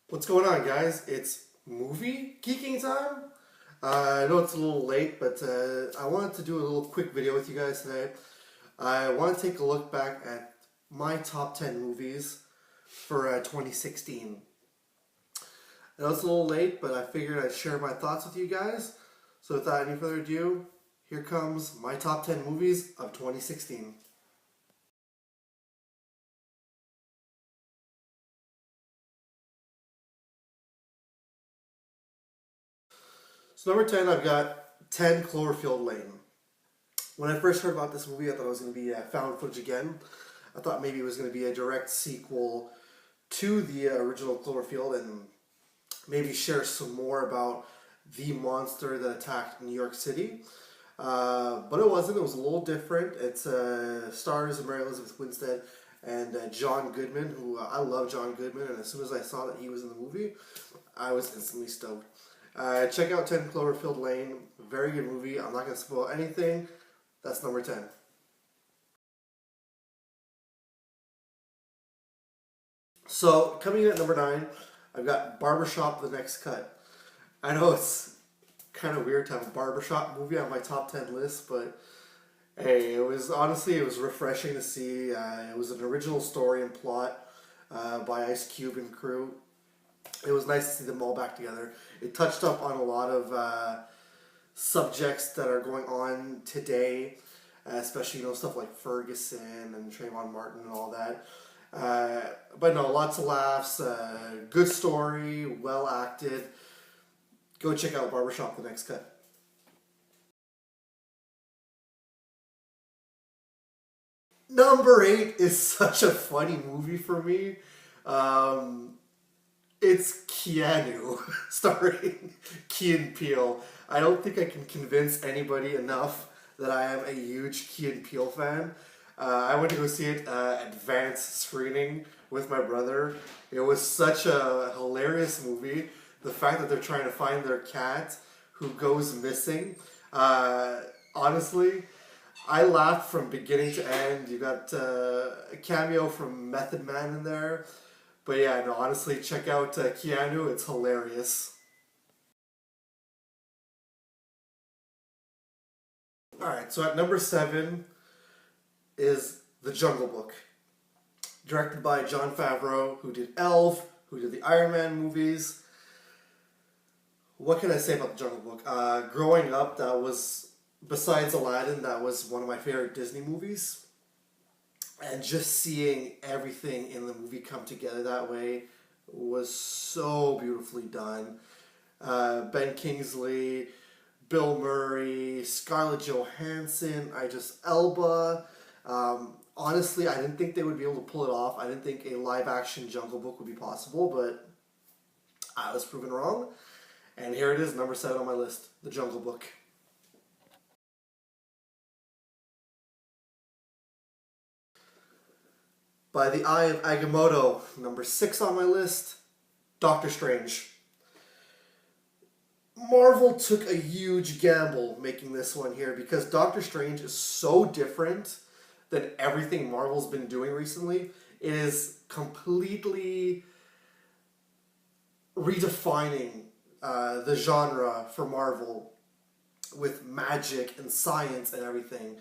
What's going on, guys? It's movie geeking time. I know it's a little late, but I wanted to do a little quick video with you guys today. I want to take a look back at my top 10 movies for 2016. I know it's a little late, but I figured I'd share my thoughts with you guys. So without any further ado, here comes my top 10 movies of 2016. So number 10, I've got 10 Cloverfield Lane. When I first heard about this movie, I thought it was going to be found footage again. I thought maybe it was going to be a direct sequel to the original Cloverfield and maybe share some more about the monster that attacked New York City. But it wasn't. It was a little different. It stars Mary Elizabeth Winstead and John Goodman, who I love John Goodman, and as soon as I saw that he was in the movie, I was instantly stoked. Check out 10 Cloverfield Lane. Very good movie. I'm not going to spoil anything. That's number 10. So, coming in at number 9, I've got Barbershop The Next Cut. I know it's kind of weird to have a barbershop movie on my top 10 list, but hey, it was refreshing to see. It was an original story and plot by Ice Cube and crew. It was nice to see them all back together. It touched up on a lot of subjects that are going on today, especially stuff like Ferguson and Trayvon Martin and all that. But no, lots of laughs, good story, well acted. Go check out Barbershop The Next Cut. Number 8 is such a funny movie for me. Um, It's Keanu, starring Key and Peele. I don't think I can convince anybody enough that I am a huge Key and Peele fan. I went to go see it advanced screening with my brother. It was such a hilarious movie. The fact that they're trying to find their cat who goes missing. Honestly, I laughed from beginning to end. You got a cameo from Method Man in there. But yeah, no, honestly, check out Keanu. It's hilarious. Alright, so at number 7 is The Jungle Book. Directed by Jon Favreau, who did Elf, who did the Iron Man movies. What can I say about The Jungle Book? Growing up, that was, besides Aladdin, that was one of my favorite Disney movies. And just seeing everything in the movie come together that way was so beautifully done. Ben Kingsley, Bill Murray, Scarlett Johansson, Idris Elba. Honestly, I didn't think they would be able to pull it off. I didn't think a live-action Jungle Book would be possible, but I was proven wrong. And here it is, number 7 on my list, The Jungle Book. By the Eye of Agamotto, number 6 on my list, Doctor Strange. Marvel took a huge gamble making this one here because Doctor Strange is so different than everything Marvel's been doing recently. It is completely redefining the genre for Marvel with magic and science and everything.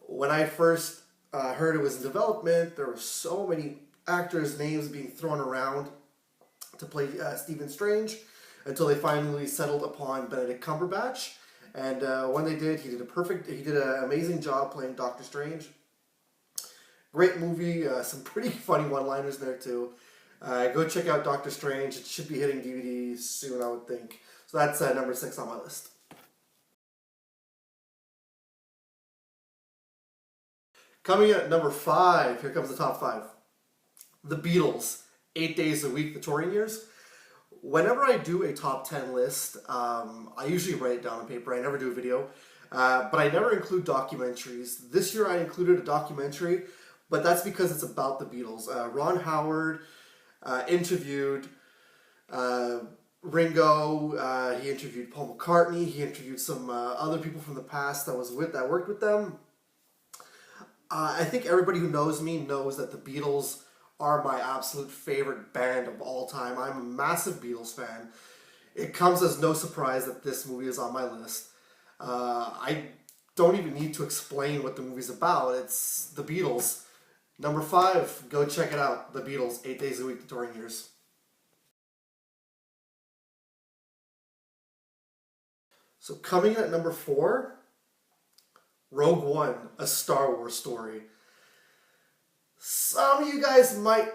When I first heard it was in development, there were so many actors' names being thrown around to play Stephen Strange until they finally settled upon Benedict Cumberbatch. And when they did, he did an amazing job playing Doctor Strange. Great movie, some pretty funny one-liners there too. Go check out Doctor Strange. It should be hitting DVD soon, I would think. So that's number 6 on my list. Coming at number 5, here comes the top 5. The Beatles, 8 days a week, the touring years. Whenever I do a top 10 list, I usually write it down on paper. I never do a video. But I never include documentaries. This year I included a documentary, but that's because it's about the Beatles. Ron Howard interviewed Ringo. He interviewed Paul McCartney. He interviewed some other people from the past that worked with them. I think everybody who knows me knows that the Beatles are my absolute favorite band of all time. I'm a massive Beatles fan. It comes as no surprise that this movie is on my list. I don't even need to explain what the movie's about. It's the Beatles. Number 5, go check it out. The Beatles, 8 Days a Week, the touring years. So coming in at number 4, Rogue One, a Star Wars story. Some of you guys might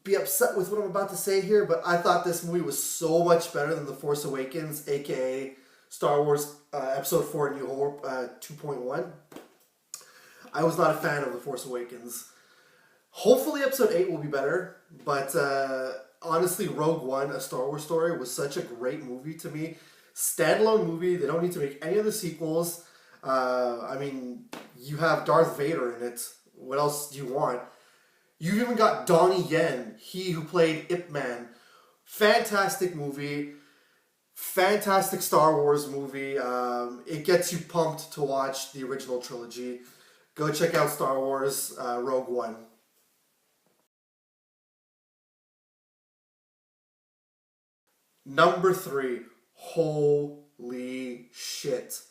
be upset with what I'm about to say here, but I thought this movie was so much better than The Force Awakens, aka Star Wars Episode 4 New Hope 2.1. I was not a fan of The Force Awakens. Hopefully Episode 8 will be better, but honestly, Rogue One, a Star Wars story, was such a great movie to me. Standalone movie, they don't need to make any other sequels. I mean, you have Darth Vader in it. What else do you want? You even got Donnie Yen, he who played Ip Man. Fantastic movie. Fantastic Star Wars movie. It gets you pumped to watch the original trilogy. Go check out Star Wars Rogue One. Number 3. Holy shit.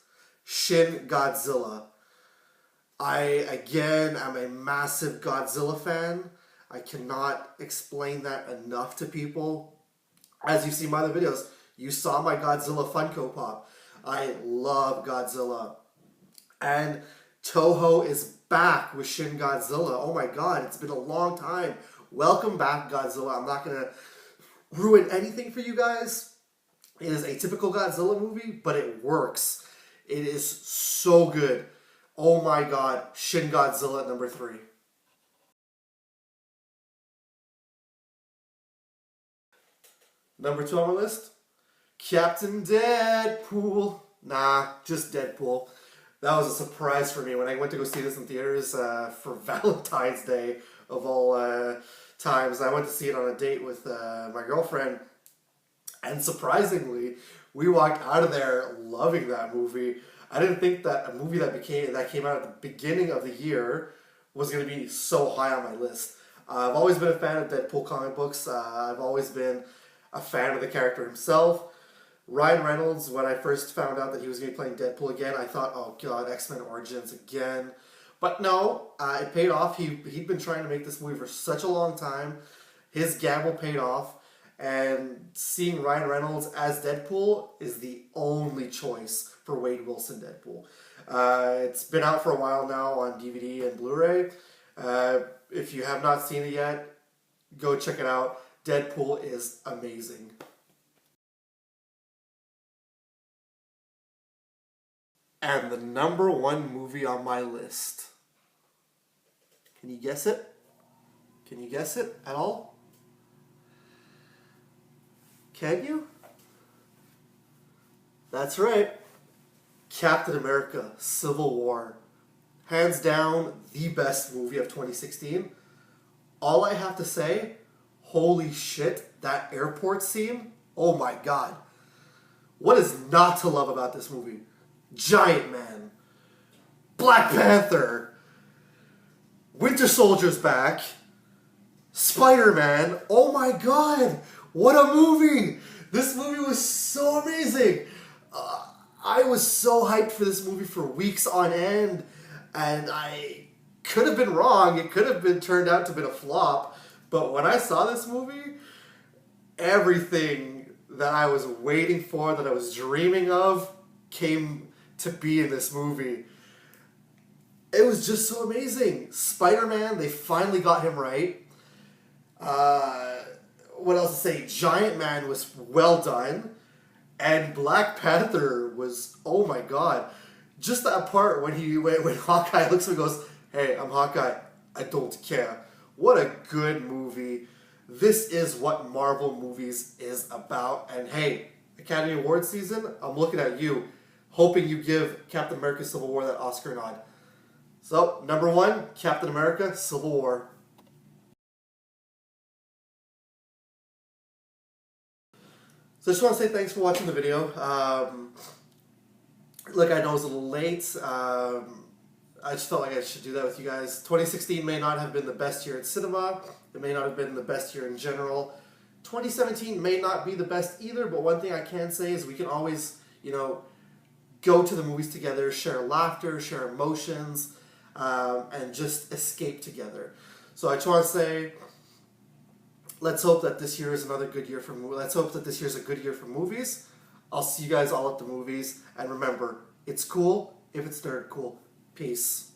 Shin Godzilla. I, again, am a massive Godzilla fan. I cannot explain that enough to people. As you've seen by the videos, you saw my Godzilla Funko Pop. I love Godzilla. And Toho is back with Shin Godzilla. Oh my god, it's been a long time. Welcome back, Godzilla. I'm not going to ruin anything for you guys. It is a typical Godzilla movie, but it works. It is so good. Oh my god, Shin Godzilla at number 3. Number 2 on my list, Captain Deadpool. Nah, just Deadpool. That was a surprise for me when I went to go see this in theaters for Valentine's Day of all times. I went to see it on a date with my girlfriend, and surprisingly, we walked out of there loving that movie. I didn't think that a movie that came out at the beginning of the year was going to be so high on my list. I've always been a fan of Deadpool comic books. I've always been a fan of the character himself. Ryan Reynolds, when I first found out that he was going to be playing Deadpool again, I thought, oh god, X-Men Origins again. But no, it paid off. He'd been trying to make this movie for such a long time. His gamble paid off. And seeing Ryan Reynolds as Deadpool is the only choice for Wade Wilson Deadpool. It's been out for a while now on DVD and Blu-ray. If you have not seen it yet, go check it out. Deadpool is amazing. And the number 1 movie on my list. Can you guess it? Can you guess it at all? Can you? That's right. Captain America, Civil War. Hands down, the best movie of 2016. All I have to say, holy shit, that airport scene, oh my god. What is not to love about this movie? Giant Man, Black Panther, Winter Soldier's back, Spider-Man, oh my god. What a movie! This movie was so amazing. I was so hyped for this movie for weeks on end, and I could have been wrong. It could have been turned out to be a flop. But when I saw this movie, everything that I was waiting for, that I was dreaming of, came to be in this movie. It was just so amazing. Spider-Man, they finally got him right. What else to say? Giant Man was well done. And Black Panther was, oh my god. Just that part when Hawkeye looks at him and goes, hey, I'm Hawkeye. I don't care. What a good movie. This is what Marvel movies is about. And hey, Academy Awards season, I'm looking at you, hoping you give Captain America Civil War that Oscar nod. So, number 1, Captain America Civil War. So I just want to say thanks for watching the video. Look, I know it was a little late. I just felt like I should do that with you guys. 2016 may not have been the best year in cinema. It may not have been the best year in general. 2017 may not be the best either, but one thing I can say is we can always, go to the movies together, share laughter, share emotions, and just escape together. So I just want to say, let's hope that this year is another good year for movies. Let's hope that this year is a good year for movies. I'll see you guys all at the movies. And remember, it's cool if it's nerd cool. Peace.